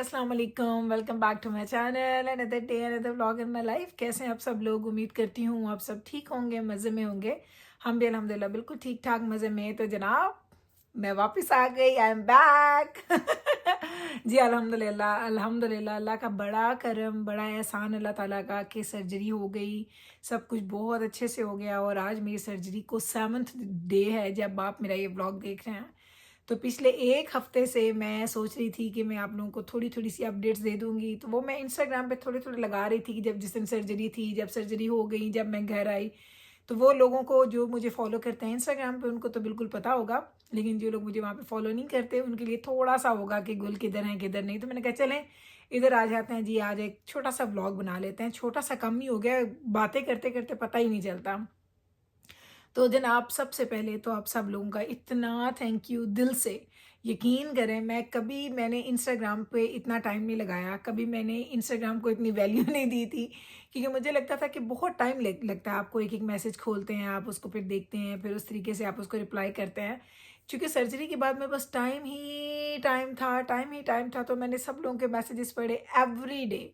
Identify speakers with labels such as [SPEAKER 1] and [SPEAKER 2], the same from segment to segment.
[SPEAKER 1] अस्सलाम वालेकुम, welcome back to my channel, another day another vlog in my life. कैसे हैं आप सब लोग? उम्मीद करती हूँ आप सब ठीक होंगे, मज़े में होंगे। हम भी अल्हम्दुलिल्लाह बिल्कुल ठीक ठाक मज़े में। तो जनाब मैं वापस आ गई, आई एम बैक। जी अल्हम्दुलिल्लाह अल्हम्दुलिल्लाह, अल्लाह का बड़ा करम, बड़ा एहसान अल्लाह ताला का कि सर्जरी हो गई, सब कुछ बहुत अच्छे से हो गया। और आज मेरी सर्जरी को 7th डे है जब आप मेरा ये व्लॉग देख रहे हैं। तो पिछले 1 हफ्ते से मैं सोच रही थी कि मैं आप लोगों को थोड़ी-थोड़ी सी अपडेट्स दे दूँगी, तो वो मैं इंस्टाग्राम पे थोड़े-थोड़े लगा रही थी कि जब जिस दिन सर्जरी थी, जब सर्जरी हो गई, जब मैं घर आई। तो वो लोगों को जो मुझे फ़ॉलो करते हैं इंस्टाग्राम पे उनको तो बिल्कुल पता होगा, लेकिन जो लोग मुझे वहाँ पे फ़ॉलो नहीं करते उनके लिए थोड़ा-सा होगा कि गुल किधर है, किधर नहीं। तो मैंने कहा चलें इधर आ जाते हैं जी, आज एक छोटा-सा व्लॉग बना लेते हैं। छोटा-सा कम ही हो गया, बातें करते-करते पता ही नहीं चलता। तो जनाब सबसे पहले तो आप सब लोगों का इतना थैंक यू दिल से। यकीन करें मैंने इंस्टाग्राम पे इतना टाइम नहीं लगाया, कभी मैंने इंस्टाग्राम को इतनी वैल्यू नहीं दी थी, क्योंकि मुझे लगता था कि बहुत टाइम लगता है। आपको एक एक मैसेज खोलते हैं, आप उसको फिर देखते हैं, फिर उस तरीके से आप उसको रिप्लाई करते हैं। क्योंकि सर्जरी के बाद में बस टाइम ही टाइम था, तो मैंने सब लोगों के मैसेजेस पढ़े एवरी डे।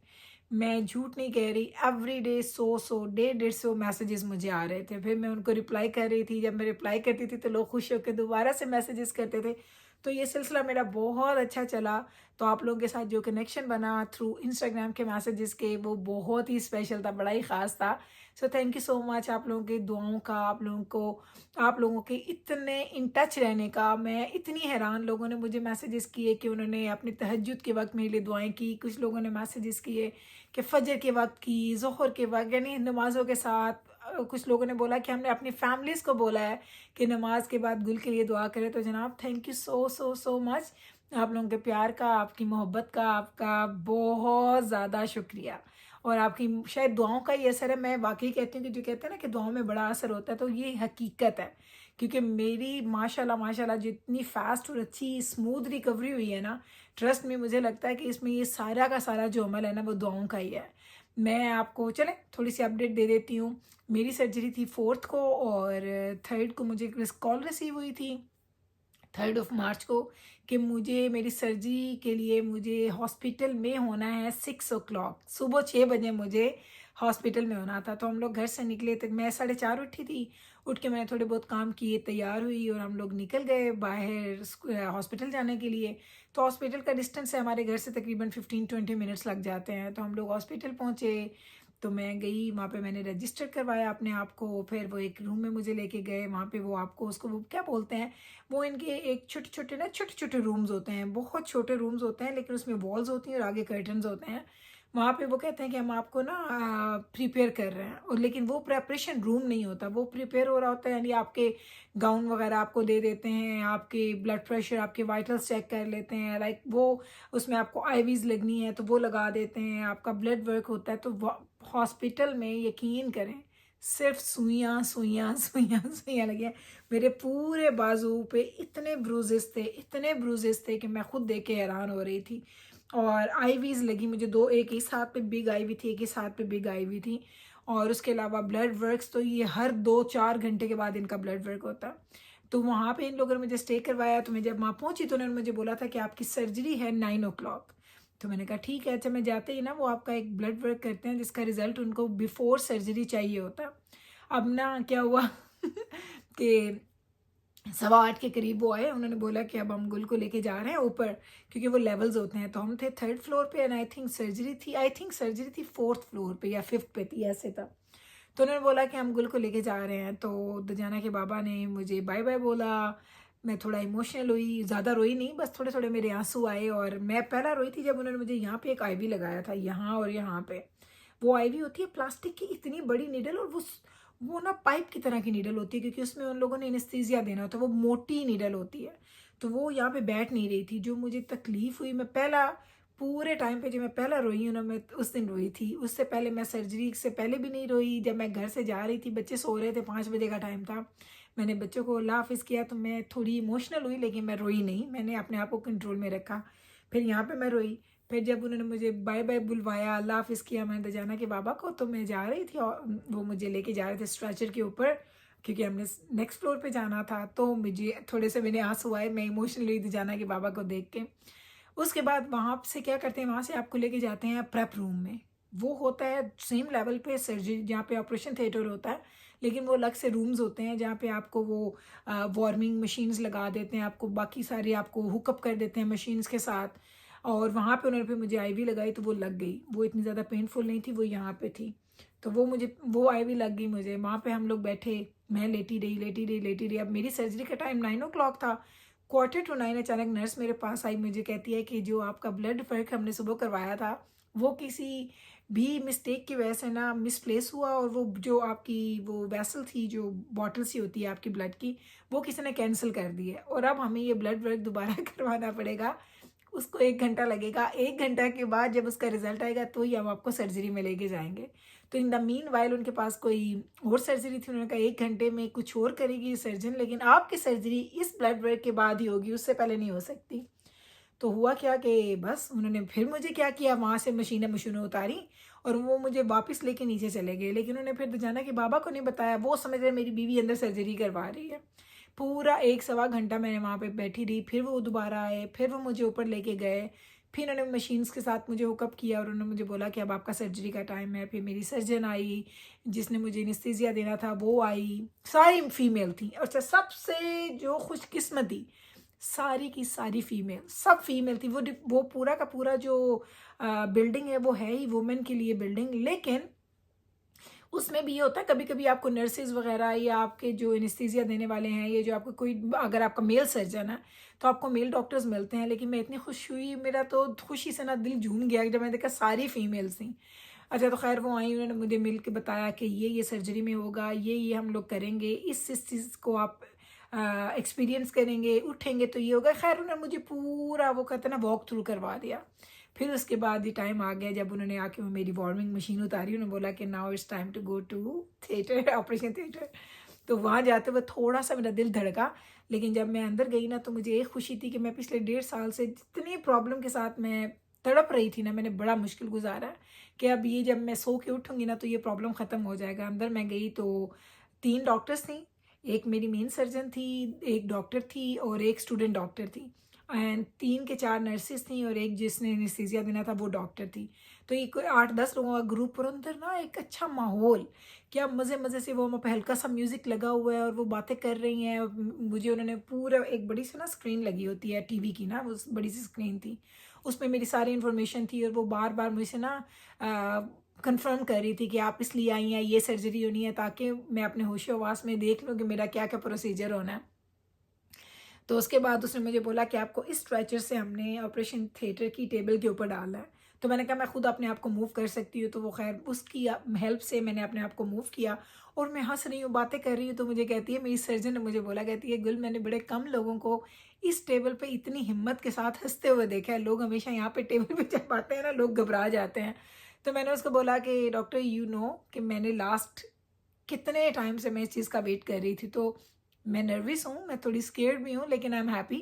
[SPEAKER 1] मैं झूठ नहीं कह रही, एवरीडे 100 150 150 मैसेजेस मुझे आ रहे थे। फिर मैं उनको रिप्लाई कर रही थी, जब मैं रिप्लाई करती थी तो लोग खुश होकर दोबारा से मैसेजेस करते थे। तो ये सिलसिला मेरा बहुत अच्छा चला। तो आप लोगों के साथ जो कनेक्शन बना थ्रू इंस्टाग्राम के मैसेजेस के, वो बहुत ही स्पेशल था, बड़ा ही ख़ास था। So thank you so much आप लोगों की दुआओं का, आप लोगों के इतने इन टच रहने का। मैं इतनी हैरान, लोगों ने मुझे मैसेजेस किए कि उन्होंने अपने तहज्जुद के वक़्त मेरे लिए दुआएँ की। कुछ लोगों ने मैसेजेस किए कि फ़जर के वक़्त की, ज़ोहर के वक़्त, यानी नमाज़ों के साथ। कुछ लोगों ने बोला कि हमने अपनी फैमिलीज़ को बोला है कि नमाज के बाद गुल के लिए दुआ करें। तो जनाब थैंक यू सो मच। आप लोगों के प्यार का, आपकी मोहब्बत का, आपका बहुत ज़्यादा शुक्रिया। और आपकी शायद दुआओं का ही असर है। मैं वाक़ई कहती हूँ कि जो कहते हैं ना कि दुआओं में बड़ा असर होता है, तो ये हकीकत है। क्योंकि मेरी माशाल्लाह माशाल्लाह जितनी फ़ास्ट और अच्छी स्मूथ रिकवरी हुई है ना, ट्रस्ट में मुझे लगता है कि इसमें ये सारा का सारा जो अमल है ना, वो दुआओं का ही है। मैं आपको चलें थोड़ी-सी अपडेट दे देती हूँ। मेरी सर्जरी थी 4th को, और 3rd को मुझे कॉल रिसीव हुई थी, 3rd ऑफ मार्च को, कि मुझे मेरी सर्जरी के लिए मुझे हॉस्पिटल में होना है 6 ओ क्लॉक, सुबह 6 बजे मुझे हॉस्पिटल में होना था। तो हम लोग घर से निकले, तक मैं 4:30 उठी थी। उठ के मैंने थोड़े बहुत काम किए, तैयार हुई और हम लोग निकल गए बाहर हॉस्पिटल जाने के लिए। तो हॉस्पिटल का डिस्टेंस है हमारे घर से तकरीबन 15-20 मिनट्स लग जाते हैं। तो हम लोग हॉस्पिटल पहुँचे, तो मैं गई वहाँ पे, मैंने रजिस्टर करवाया अपने आप को। फिर वो एक रूम में मुझे लेके गए, वहाँ पे वो आपको उसको वो क्या बोलते हैं, वो इनके एक छोटे-छोटे रूम्स होते हैं, बहुत छोटे रूम्स होते हैं, लेकिन उसमें वॉल्स होती हैं और आगे कर्टन्स होते हैं। वहाँ पे वो कहते हैं कि हम आपको ना प्रिपेयर कर रहे हैं, और लेकिन वो प्रिपरेशन रूम नहीं होता, वो प्रिपेयर हो रहा होता है। यानी आपके गाउन वगैरह आपको दे देते हैं, आपके ब्लड प्रेशर, आपके वाइटल्स चेक कर लेते हैं, लाइक वो उसमें आपको आईवीज़ लगनी है तो वो लगा देते हैं, आपका ब्लड वर्क होता है। तो हॉस्पिटल में यकीन करें सिर्फ सुइयाँ लगी हैं। मेरे पूरे बाजू पे इतने ब्रूजेस थे कि मैं खुद देख के हैरान हो रही थी। और आईवीज़ लगी मुझे 2, एक इस हाथ पे बिग आईवी थी, एक इस हाथ पे बिग आईवी थी। और उसके अलावा ब्लड वर्क्स, तो ये हर 2-4 घंटे के बाद इनका ब्लड वर्क होता है। तो वहाँ पे इन लोगों ने मुझे स्टे करवाया। तो मैं जब वहाँ पहुँची तो उन्होंने मुझे बोला था कि आपकी सर्जरी है 9 ओ क्लॉक। तो मैंने कहा ठीक है। अच्छा, मैं जाते ही ना वो आपका एक ब्लड वर्क करते हैं जिसका रिज़ल्ट उनको बिफ़ोर सर्जरी चाहिए होता है। अब ना क्या हुआ कि 8:15 के करीब वो आए, उन्होंने बोला कि अब हम गुल को लेके जा रहे हैं ऊपर, क्योंकि वो लेवल्स होते हैं। तो हम थे 3rd फ्लोर पे, एंड आई थिंक सर्जरी थी 4th फ्लोर पे या 5th पे थी, ऐसे था। तो उन्होंने बोला कि हम गुल को लेके जा रहे हैं। तो दजाना के बाबा ने मुझे बाय बाय बोला। मैं थोड़ा इमोशनल हुई, ज़्यादा रोई नहीं, बस थोड़े-थोड़े मेरे आँसू आए। और मैं पहला रोई थी जब उन्होंने मुझे यहाँ पे एक आईवी लगाया था, यहाँ और यहाँ पे। वो आईवी होती है प्लास्टिक की इतनी बड़ी नीडल, और वो ना पाइप की तरह की नीडल होती है, क्योंकि उसमें उन लोगों ने एनेस्थीसिया देना होता है, वो मोटी नीडल होती है। तो वो यहाँ पे बैठ नहीं रही थी। जो मुझे तकलीफ़ हुई, मैं पहला पूरे टाइम पे जब मैं पहला रोई हूँ ना, मैं उस दिन रोई थी। उससे पहले मैं सर्जरी से पहले भी नहीं रोई। जब मैं घर से जा रही थी, बच्चे सो रहे थे, 5 बजे का टाइम था। मैंने बच्चों को अल्लाह हाफ़िज़ किया, तो मैं थोड़ी इमोशनल हुई, लेकिन मैं रोई नहीं। मैंने अपने आप को कंट्रोल में रखा। फिर यहाँ पे मैं रोई। फिर जब उन्होंने मुझे बाय बाय बुलवाया, अल्लाह हाफ़िज़ किया मैंने दजाना के बाबा को, तो मैं जा रही थी और वो मुझे लेके जा रहे थे स्ट्रेचर के ऊपर, क्योंकि हमने नेक्स्ट फ्लोर पे जाना था। तो मुझे थोड़े से मेरे आँसू आए, मैं इमोशनल हुई दजाना के बाबा को देख के। उसके बाद वहाँ से क्या करते हैं, वहाँ से आपको लेके जाते हैं प्रेप रूम में। वो होता है सेम लेवल पे सर्जरी जहाँ पे ऑपरेशन थिएटर होता है, लेकिन वो अलग से रूम्स होते हैं जहाँ पे आपको वो वार्मिंग मशीन्स लगा देते हैं, आपको बाकी सारे आपको हुकअप कर देते हैं मशीन्स के साथ। और वहाँ पे उन्होंने फिर मुझे आईवी लगाई तो वो लग गई, वो इतनी ज़्यादा पेनफुल नहीं थी, वो यहाँ पे थी। तो वो आईवी लग गई मुझे। वहाँ पे हम लोग बैठे, मैं लेटी रही। अब मेरी सर्जरी का टाइम 9 o'clock था। 8:45 अचानक नर्स मेरे पास आई, मुझे कहती है कि जो आपका ब्लड वर्क हमने सुबह करवाया था वो किसी भी मिस्टेक की वजह से ना मिसप्लेस हुआ, और वो जो आपकी वो वेसल थी, जो बॉटल सी होती है आपकी ब्लड की, वो किसी ने कैंसिल कर दी है, और अब हमें ये ब्लड वर्क दोबारा करवाना पड़ेगा। उसको 1 घंटा लगेगा। 1 घंटा के बाद जब उसका रिजल्ट आएगा तो ही हम आपको सर्जरी में लेके जाएंगे। तो इन द मीन वाइल उनके पास कोई और सर्जरी थी। उन्होंने कहा 1 घंटे में कुछ और करेगी सर्जन, लेकिन आपकी सर्जरी इस ब्लड वर्क के बाद ही होगी, उससे पहले नहीं हो सकती। तो हुआ क्या कि बस उन्होंने फिर मुझे क्या किया, वहाँ से मशीनें उतारी और वो मुझे वापस लेके नीचे चले गए। लेकिन उन्होंने फिर जाना कि बाबा को नहीं बताया, वो समझ रहे मेरी बीवी अंदर सर्जरी करवा रही है। पूरा 1 सवा घंटा मैंने वहाँ पे बैठी रही, फिर वो दोबारा आए, फिर वो मुझे ऊपर लेके गए, फिर उन्होंने मशीन्स के साथ मुझे हुकअप किया और उन्होंने मुझे बोला कि अब आपका सर्जरी का टाइम है। फिर मेरी सर्जन आई, जिसने मुझे एनेस्थीसिया देना था वो आई, सारी फीमेल थी। और सबसे जो खुशकिस्मत थी, सारी की सारी फीमेल, सब फीमेल थी। वो पूरा का पूरा जो बिल्डिंग है वो है ही वुमेन के लिए बिल्डिंग, लेकिन उसमें भी ये होता है कभी कभी आपको नर्सेज वगैरह या आपके जो एनेस्थीसिया देने वाले हैं, ये जो आपको कोई, अगर आपका मेल सर्जन है तो आपको मेल डॉक्टर्स मिलते हैं। लेकिन मैं इतनी खुश हुई, मेरा तो खुशी से ना दिल झूम गया जब मैंने देखा सारी फीमेल्स थी। अच्छा, तो खैर वो आई, उन्होंने मुझे मिल के बताया कि ये सर्जरी में होगा, ये हम लोग करेंगे, इस चीज़ को आप एक्सपीरियंस करेंगे, उठेंगे तो ये होगा। खैर उन्होंने मुझे पूरा वो कहते हैं ना वॉक थ्रू करवा दिया। फिर उसके बाद ये टाइम आ गया जब उन्होंने आके वो मेरी वार्मिंग मशीन उतारी। उन्होंने बोला कि now it's time to go to theatre, operation theatre. तो वहाँ जाते हुए थोड़ा सा मेरा दिल धड़का, लेकिन जब मैं अंदर गई ना तो मुझे एक खुशी थी कि मैं पिछले 1.5 साल से जितनी प्रॉब्लम के साथ मैं तड़प रही थी ना, मैंने बड़ा मुश्किल गुजारा है, कि अब ये जब मैं सो के उठूँगी ना तो ये प्रॉब्लम ख़त्म हो जाएगा। अंदर मैं गई तो 3 डॉक्टर्स थी, एक मेरी मेन सर्जन थी, एक डॉक्टर थी और एक स्टूडेंट डॉक्टर थी, एंड 3 के 4 नर्सेस थी और एक जिसने एनेस्थीसिया देना था वो डॉक्टर थी। तो एक 8-10 लोगों का ग्रुप, और अंदर ना एक अच्छा माहौल, क्या मज़े मज़े से वो वहाँ पे हल्का सा म्यूज़िक लगा हुआ है और वो बातें कर रही हैं। मुझे उन्होंने पूरा एक बड़ी सी ना स्क्रीन लगी होती है टीवी की ना, वो बड़ी सी स्क्रीन थी, उसमें मेरी सारी इन्फॉर्मेशन थी, और वो बार बार मुझसे ना कंफर्म कर रही थी कि आप इसलिए आई हैं, ये सर्जरी होनी है, ताकि मैं अपने होशो हवास में देख लूँ कि मेरा क्या क्या प्रोसीजर होना है। तो उसके बाद उसने मुझे बोला कि आपको इस स्ट्रेचर से हमने ऑपरेशन थिएटर की टेबल के ऊपर डालना है। तो मैंने कहा मैं खुद अपने आप को मूव कर सकती हूँ। तो वो खैर उसकी हेल्प से मैंने अपने आप को मूव किया, और मैं हंस रही हूँ, बातें कर रही हूँ। तो मुझे कहती है, मेरी सर्जन ने मुझे बोला, कहती है गुल, मैंने बड़े कम लोगों को इस टेबल पे इतनी हिम्मत के साथ हंसते हुए देखा है। लोग हमेशा यहाँ पे टेबल पे जब आते हैं ना, लोग घबरा जाते हैं। तो मैंने उसको बोला कि डॉक्टर कि मैंने लास्ट कितने टाइम से मैं इस चीज़ का वेट कर रही थी, तो मैं नर्वस हूँ, मैं थोड़ी स्केर्ड भी हूँ, लेकिन आई एम हैप्पी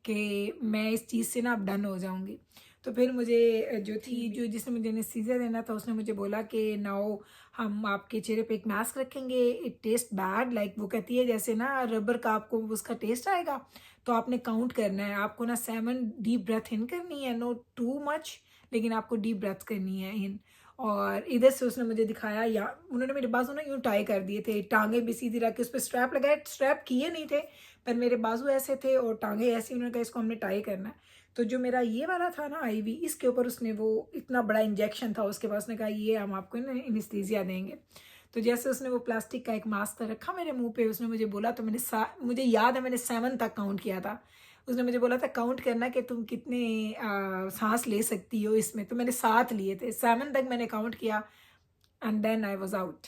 [SPEAKER 1] कि मैं इस चीज़ से ना अब डन हो जाऊँगी। तो फिर मुझे जो जिसने मुझे एनेस्थीसिया देना था, उसने मुझे बोला कि नाउ हम आपके चेहरे पे एक मास्क रखेंगे, इट टेस्ट बैड, लाइक वो कहती है जैसे ना रबर का आपको उसका टेस्ट आएगा, तो आपने काउंट करना है, आपको ना 7 डीप ब्रेथ इन करनी है, नो टू मच, लेकिन आपको डीप ब्रेथ करनी है इन। और इधर से उसने मुझे दिखाया, या उन्होंने मेरे बाजू ना यूँ टाई कर दिए थे, टांगे भी सीधी रख के उस पर स्ट्रैप लगाए, स्ट्रैप किए नहीं थे, पर मेरे बाजू ऐसे थे और टांगे ऐसी, उन्होंने कहा इसको हमने टाई करना है। तो जो मेरा ये वाला था ना आईवी, इसके ऊपर उसने वो इतना बड़ा इंजेक्शन था उसके पास, उसने कहा ये हम आपको ना एनेस्थीसिया देंगे। तो जैसे उसने वो प्लास्टिक का एक मास्क रखा मेरे मुंह पे, उसने मुझे बोला, तो मुझे याद है मैंने 7 तक काउंट किया था। उसने मुझे बोला था काउंट करना कि तुम कितने सांस ले सकती हो इसमें, तो मैंने 7 लिए थे, 7 तक मैंने काउंट किया, and then I was out.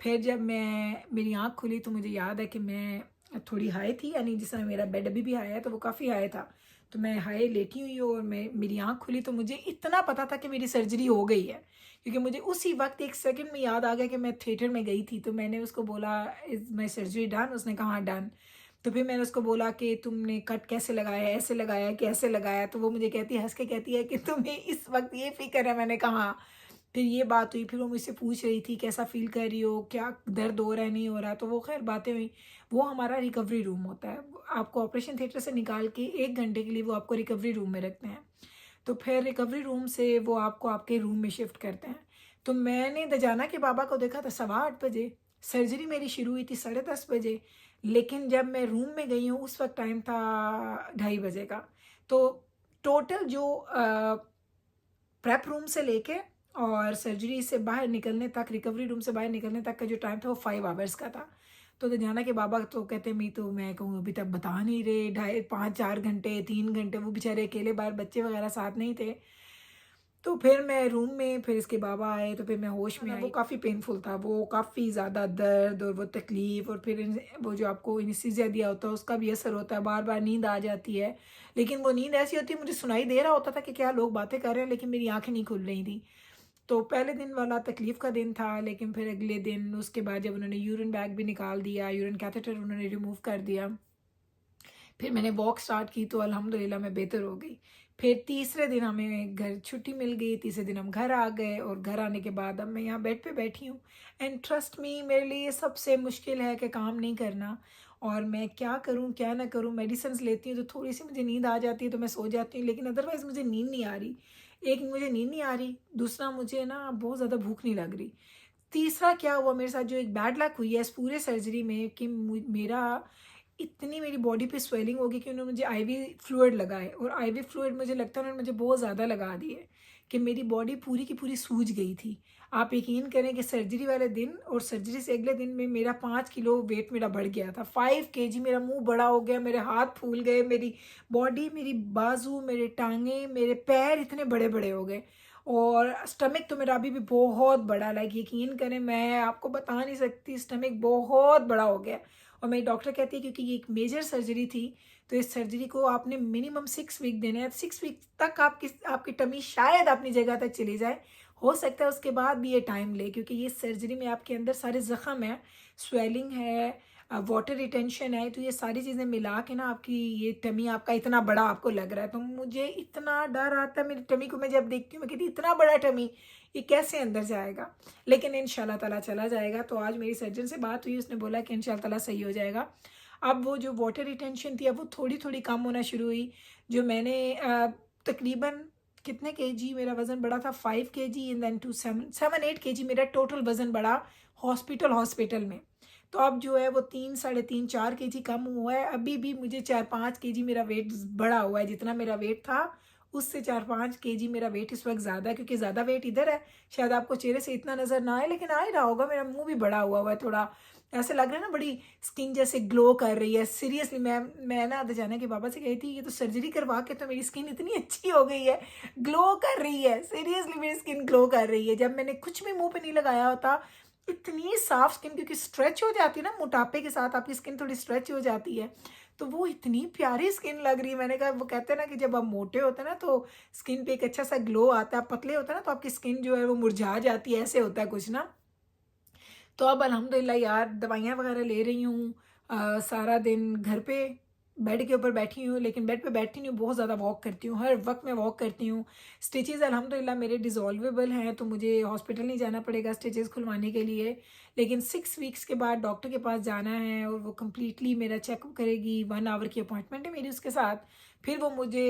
[SPEAKER 1] फिर जब मेरी आँख खुली तो मुझे याद है कि मैं थोड़ी हाई थी, यानी जिस तरह मेरा बेड अभी भी हाई है तो वो काफ़ी हाई था। तो मैं हाई लेटी हुई हूँ और मेरी आँख खुली तो मुझे इतना पता था कि मेरी सर्जरी हो गई है, क्योंकि मुझे उसी वक्त 1 सेकंड में याद आ गया कि मैं थिएटर में गई थी। तो मैंने उसको बोला, इज़ माई सर्जरी डन? उसने कहा हाँ डन। तो फिर मैंने उसको बोला कि तुमने कट कैसे लगाया है, ऐसे लगाया है कि ऐसे लगाया? तो वो मुझे कहती है, हँस के कहती है कि तुम्हें इस वक्त ये फ़िक्र है? मैंने कहा हाँ। फिर ये बात हुई, फिर वो मुझसे पूछ रही थी कैसा फ़ील कर रही हो, क्या दर्द हो रहा है, नहीं हो रहा? तो वो ख़ैर बातें हुई। वो हमारा रिकवरी रूम होता है। आपको ऑपरेशन थिएटर से निकाल के 1 घंटे के लिए वो आपको रिकवरी रूम में रखते हैं। तो फिर रिकवरी रूम से वो आपको आपके रूम में शिफ्ट करते हैं। तो मैंने दजाना के बाबा को देखा था 8:15 बजे, सर्जरी मेरी शुरू हुई थी 10:30 बजे, लेकिन जब मैं रूम में गई हूँ उस वक़्त टाइम था 2:30 बजे का। तो टोटल जो प्रेप रूम से लेके और सर्जरी से बाहर निकलने तक, रिकवरी रूम से बाहर निकलने तक का जो टाइम था वो 5 आवर्स का था। तो दजाना के बाबा तो कहते मी तो मैं कहूँ अभी तक बता नहीं रहे, ढाई 5-4 घंटे 3 घंटे, वो बेचारे अकेले बाहर, बच्चे वगैरह साथ नहीं थे। तो फिर मैं रूम में, फिर इसके बाबा आए तो फिर मैं होश में आई। वो काफ़ी पेनफुल था, वो काफ़ी ज़्यादा दर्द और वो तकलीफ़, और फिर वो जो आपको एनेस्थीसिया दिया होता है उसका भी असर होता है, बार बार नींद आ जाती है। लेकिन वो नींद ऐसी होती है, मुझे सुनाई दे रहा होता था कि क्या लोग बातें कर रहे हैं, लेकिन मेरी आंखें नहीं खुल रही थी। तो पहले दिन वाला तकलीफ़ का दिन था, लेकिन फिर अगले दिन उसके बाद जब उन्होंने यूरिन बैग भी निकाल दिया, यूरिन कैथेटर उन्होंने रिमूव कर दिया, फिर मैंने वॉक स्टार्ट की तो अल्हम्दुलिल्लाह मैं बेहतर हो गई। फिर तीसरे दिन हमें घर छुट्टी मिल गई, तीसरे दिन हम घर आ गए, और घर आने के बाद अब मैं यहाँ बेड पे बैठी हूँ। एंड ट्रस्ट मी, मेरे लिए सबसे मुश्किल है कि काम नहीं करना, और मैं क्या करूँ क्या ना करूँ। मेडिसिन्स लेती हूँ तो थोड़ी सी मुझे नींद आ जाती है तो मैं सो जाती हूँ, लेकिन अदरवाइज़ मुझे नींद नहीं आ रही। एक, मुझे नींद नहीं आ रही, दूसरा मुझे ना बहुत ज़्यादा भूख नहीं लग रही। तीसरा क्या हुआ मेरे साथ, जो एक बैड लक हुई है इस पूरे सर्जरी में, कि मेरा इतनी मेरी बॉडी पे स्वेलिंग हो गई कि उन्होंने मुझे आईवी फ्लूइड लगाए, और आईवी फ्लूइड मुझे लगता है उन्होंने मुझे बहुत ज़्यादा लगा दिए, कि मेरी बॉडी पूरी की पूरी सूज गई थी। आप यकीन करें कि सर्जरी वाले दिन और सर्जरी से अगले दिन में मेरा 5 किलो वेट मेरा बढ़ गया था, 5 kg। मेरा मुंह बड़ा हो गया, मेरे हाथ फूल गए, मेरी बॉडी, मेरी बाजू, मेरे टांगे, मेरे पैर इतने बड़े बड़े हो गए, और स्टमक तो मेरा अभी भी बहुत बड़ा, लाइक यकीन करें मैं आपको बता नहीं सकती, स्टमक बहुत बड़ा हो गया। और मेरी डॉक्टर कहती है क्योंकि ये एक मेजर सर्जरी थी, तो इस सर्जरी को आपने मिनिमम 6 वीक देने हैं। 6 वीक तक आपकी टमी शायद अपनी जगह तक चली जाए, हो सकता है उसके बाद भी ये टाइम ले, क्योंकि ये सर्जरी में आपके अंदर सारे ज़ख़म हैं, स्वेलिंग है, वाटर रिटेंशन है, तो ये सारी चीज़ें मिला के ना आपकी ये टमी आपका इतना बड़ा आपको लग रहा है। तो मुझे इतना डर आता है मेरी टमी को, मैं जब देखती हूँ मैं कहती इतना बड़ा टमी ये कैसे अंदर जाएगा, लेकिन इंशाल्लाह ताला चला जाएगा। तो आज मेरी सर्जन से बात हुई, उसने बोला कि इंशाल्लाह ताला सही हो जाएगा। अब वो जो वाटर रिटेंशन थी अब वो थोड़ी थोड़ी कम होना शुरू हुई। जो मैंने तकरीबन कितने केजी मेरा वज़न बढ़ा था, 5 kg, and then to 7-8 kg मेरा टोटल वज़न बढ़ा हॉस्पिटल में। तो अब जो है वो 3 साढ़े 3 4 kg कम हुआ है। अभी भी मुझे 4-5 kg मेरा वेट बढ़ा हुआ है, जितना मेरा वेट था उससे 4-5 kg मेरा वेट इस वक्त ज़्यादा है, क्योंकि ज़्यादा वेट इधर है। शायद आपको चेहरे से इतना नज़र ना आए, लेकिन आ ही रहा होगा, मेरा मुंह भी बड़ा हुआ है थोड़ा, ऐसे लग रहा है ना बड़ी स्किन जैसे ग्लो कर रही है। सीरियसली मैं ना दजाना के बाबा से कही थी ये तो सर्जरी करवा के तो मेरी स्किन इतनी अच्छी हो गई है, ग्लो कर रही है, सीरियसली मेरी स्किन ग्लो कर रही है। जब मैंने कुछ भी मुंह पे नहीं लगाया होता, इतनी साफ स्किन, क्योंकि स्ट्रेच हो जाती है ना, मोटापे के साथ आपकी स्किन थोड़ी स्ट्रेच हो जाती है, तो वो इतनी प्यारी स्किन लग रही है। मैंने कहा, वो कहते हैं ना कि जब आप मोटे होते हैं ना तो स्किन पे एक अच्छा सा ग्लो आता है, पतले होते हैं ना तो आपकी स्किन जो है वो मुरझा जाती है, ऐसे होता है कुछ ना। तो अब अल्हम्दुलिल्लाह यार दवाइयाँ वगैरह ले रही हूँ, सारा दिन घर पे बेड के ऊपर बैठी हूँ, लेकिन बेड पे बैठती नहीं हूँ, बहुत ज़्यादा वॉक करती हूँ, हर वक्त मैं वॉक करती हूँ। स्टिचेज़ अल्हम्दुलिल्लाह मेरे डिज़ोल्वेबल हैं, तो मुझे हॉस्पिटल नहीं जाना पड़ेगा स्टिचेज़ खुलवाने के लिए। लेकिन 6 वीक्स के बाद डॉक्टर के पास जाना है, और वो कम्प्लीटली मेरा चेकअप करेगी, 1 आवर की अपॉइंटमेंट है मेरी उसके साथ। फिर वो मुझे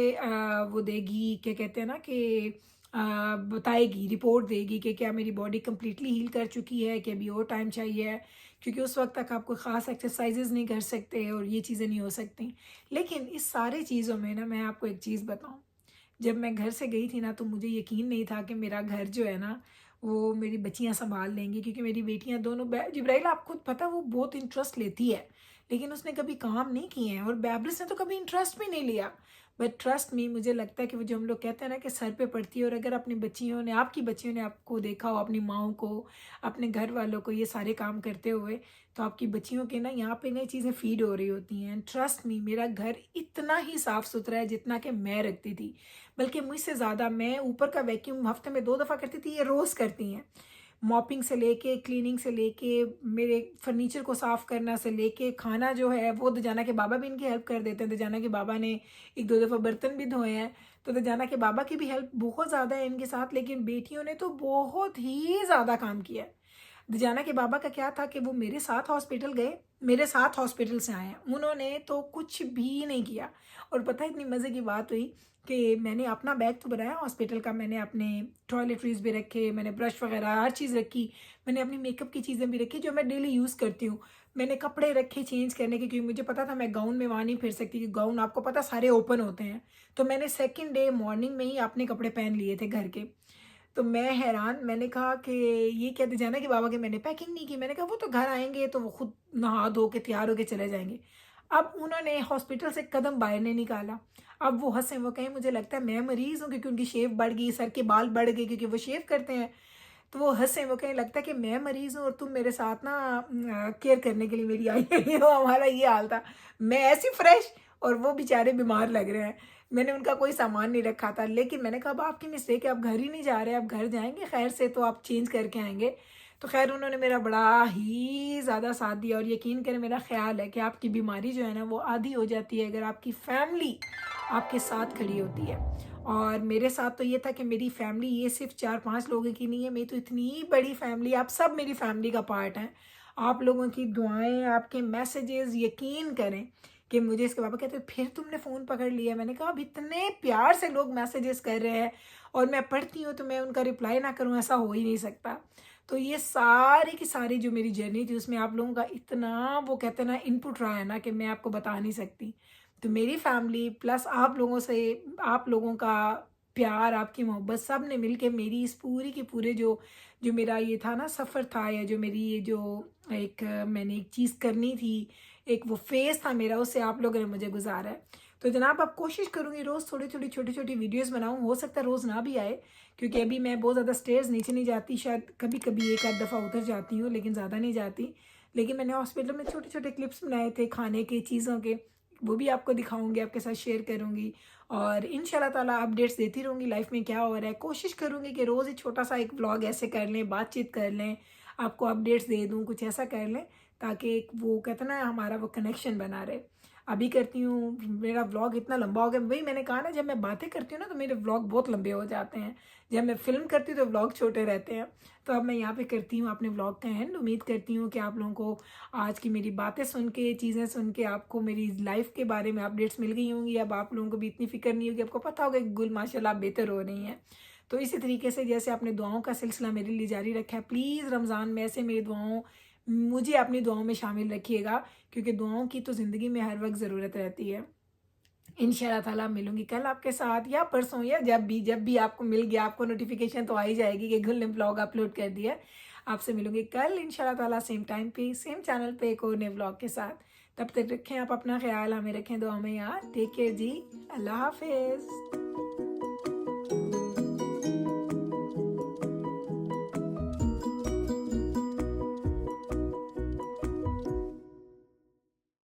[SPEAKER 1] वो देगी, क्या कहते हैं ना कि बताएगी, रिपोर्ट देगी कि क्या मेरी बॉडी कम्प्लीटली हील कर चुकी है, कि अभी और टाइम चाहिए, क्योंकि उस वक्त तक आप कोई ख़ास एक्सरसाइजेज़ नहीं कर सकते और ये चीज़ें नहीं हो सकती। लेकिन इस सारी चीज़ों में ना मैं आपको एक चीज़ बताऊँ, जब मैं घर से गई थी ना तो मुझे यकीन नहीं था कि मेरा घर जो है ना वो मेरी बच्चियाँ सँभाल लेंगी, क्योंकि मेरी बेटियाँ दोनों, जिब्राइल आप खुद पता वो बहुत इंटरेस्ट लेती है, लेकिन उसने कभी काम नहीं किए हैं, और बैबलिस ने तो कभी इंटरेस्ट भी नहीं लिया। बट ट्रस्ट मी, मुझे लगता है कि वो जो हम लोग कहते हैं ना कि सर पे पड़ती है, और अगर अपनी बच्चियों ने, आपकी बच्चियों ने आपको देखा हो, अपनी माँओं को, अपने घर वालों को ये सारे काम करते हुए, तो आपकी बच्चियों के ना यहाँ पे नई चीज़ें फीड हो रही होती हैं। ट्रस्ट मी, मेरा घर इतना ही साफ़ सुथरा है जितना कि मैं रखती थी, बल्कि मुझसे ज़्यादा। मैं ऊपर का वैक्यूम हफ्ते में 2 दफ़ा करती थी, ये रोज़ करती हैं। मॉपिंग से लेके, क्लीनिंग से लेके, मेरे फर्नीचर को साफ़ करना से लेके, खाना जो है वो दजाना के बाबा भी इनकी हेल्प कर देते हैं। दजाना के बाबा ने 1-2 दफ़ा बर्तन भी धोए हैं, तो दजाना के बाबा की भी हेल्प बहुत ज़्यादा है इनके साथ। लेकिन बेटियों ने तो बहुत ही ज़्यादा काम किया है। दजाना के बाबा का क्या था कि वो मेरे साथ हॉस्पिटल गए, मेरे साथ हॉस्पिटल से आए हैं। उन्होंने तो कुछ भी नहीं किया। और पता है इतनी मज़े की बात हुई कि मैंने अपना बैग तो बनाया हॉस्पिटल का, मैंने अपने टॉयलेटरीज़ भी रखे, मैंने ब्रश वगैरह हर चीज़ रखी, मैंने अपनी मेकअप की चीज़ें भी रखी जो मैं डेली यूज़ करती हूँ। मैंने कपड़े रखे चेंज करने के, क्योंकि मुझे पता था मैं गाउन में वहाँ नहीं फिर सकती, क्योंकि गाउन आपको पता सारे ओपन होते हैं। तो मैंने सेकंड डे मॉर्निंग में ही अपने कपड़े पहन लिए थे घर के। तो मैं हैरान, मैंने कहा कि ये क्या दीजाना के बाबा के मैंने पैकिंग नहीं की। मैंने कहा वो तो घर आएँगे तो वो खुद नहा धो के तैयार होके चले जाएँगे। अब उन्होंने हॉस्पिटल से कदम बाहर नहीं निकाला। अब वो हँसे, वो कहें मुझे लगता है मैं मरीज़ हूँ क्योंकि उनकी शेव बढ़ गई, सर के बाल बढ़ गए क्योंकि वो शेव करते हैं। तो वो हँसे, वो कहें लगता है कि मैं मरीज़ हूँ और तुम मेरे साथ ना केयर करने के लिए मेरी आई हुई हो। हमारा ये हाल था। मैं ऐसी फ्रेश और वो बेचारे बीमार लग रहे हैं। मैंने उनका कोई सामान नहीं रखा था, लेकिन मैंने कहा अब आपकी मिस्टेक है, आप घर ही नहीं जा रहे, आप घर जाएँगे खैर से तो आप चेंज करके आएँगे। तो खैर उन्होंने मेरा बड़ा ही ज़्यादा साथ दिया और यकीन करें मेरा ख़्याल है कि आपकी बीमारी जो है ना वो आधी हो जाती है अगर आपकी फैमिली आपके साथ खड़ी होती है। और मेरे साथ तो ये था कि मेरी फैमिली ये सिर्फ़ 4-5 लोगों की नहीं है, मेरी तो इतनी बड़ी फैमिली, आप सब मेरी फैमिली का पार्ट हैं। आप लोगों की दुआएँ, आपके मैसेजेज़, यकीन करें कि मुझे इसके पापा कहते फिर तुमने फ़ोन पकड़ लिया। मैंने कहा अब इतने प्यार से लोग मैसेजेस कर रहे हैं और मैं पढ़ती हूँ तो मैं उनका रिप्लाई ना करूँ, ऐसा हो ही नहीं सकता। तो ये सारी की सारी जो मेरी जर्नी थी उसमें आप लोगों का इतना वो कहते हैं ना इनपुट रहा है ना कि मैं आपको बता नहीं सकती। तो मेरी फैमिली प्लस आप लोगों से, आप लोगों का प्यार, आपकी मोहब्बत, सब ने मिलके मेरी इस पूरी की पूरे जो जो मेरा ये था ना सफ़र था, या जो मेरी ये जो एक मैंने एक चीज़ करनी थी, एक वो फ़ेज़ था मेरा, उससे आप लोगों ने मुझे गुज़ारा है। तो जनाब अब कोशिश करूँगी रोज़ थोड़ी-थोड़ी, छोटी-छोटी वीडियोज़ बनाऊँ। हो सकता है रोज़ ना भी आए, क्योंकि अभी मैं बहुत ज़्यादा स्टेयर्स नीचे नहीं जाती, शायद कभी-कभी 1 आध दफ़ा उतर जाती हूँ, लेकिन ज़्यादा नहीं जाती। लेकिन मैंने हॉस्पिटल में छोटे-छोटे क्लिप्स बनाए थे खाने के, चीज़ों के, वो भी आपको दिखाऊँगी, आपके साथ शेयर करूँगी और इंशाल्लाह ताला अपडेट्स देती रहूँगी लाइफ़ में क्या हो रहा है। कोशिश करूँगी कि रोज़ ही छोटा-सा एक व्लॉग ऐसे कर लें, बातचीत कर लें, आपको अपडेट्स दे दूँ, कुछ ऐसा कर लें ताकि एक वो कहते हैं ना हमारा वो कनेक्शन बना रहे। अभी करती हूँ, मेरा व्लॉग इतना लंबा हो गया, वही मैंने कहा ना जब मैं बातें करती हूँ ना तो मेरे व्लॉग बहुत लंबे हो जाते हैं। जब मैं फ़िल्म करती हूँ तो व्लॉग छोटे रहते हैं। तो अब मैं यहाँ पे करती हूँ अपने व्लॉग का एंड। उम्मीद करती हूँ कि आप लोगों को आज की मेरी बातें सुन के, चीज़ें सुन के आपको मेरी लाइफ़ के बारे में अपडेट्स मिल गई होंगी। अब आप लोगों को भी इतनी फ़िक्र नहीं होगी, आपको पता होगा कि गुल माशाल्लाह आप बेहतर हो रही हैं। तो इसी तरीके से जैसे आपने दुआओं का सिलसिला मेरे लिए जारी रखा है, प्लीज़ रमज़ान में ऐसे मेरी दुआओं मुझे अपनी दुआओं में शामिल रखिएगा, क्योंकि दुआओं की तो ज़िंदगी में हर वक़्त ज़रूरत रहती है। इंशाल्लाह ताला मिलूँगी कल आपके साथ या परसों या जब भी आपको मिल गया, आपको नोटिफ़िकेशन तो आ ही जाएगी कि गुल ने व्लॉग अपलोड कर दिया है। आपसे मिलूँगी कल इंशाल्लाह ताला सेम टाइम पे, सेम चैनल पे एक और नए व्लॉग के साथ। तब तक रखें आप अपना ख़्याल, हमें रखें दुआ में याद। टेक केयर जी। अल्लाह हाफ़िज़।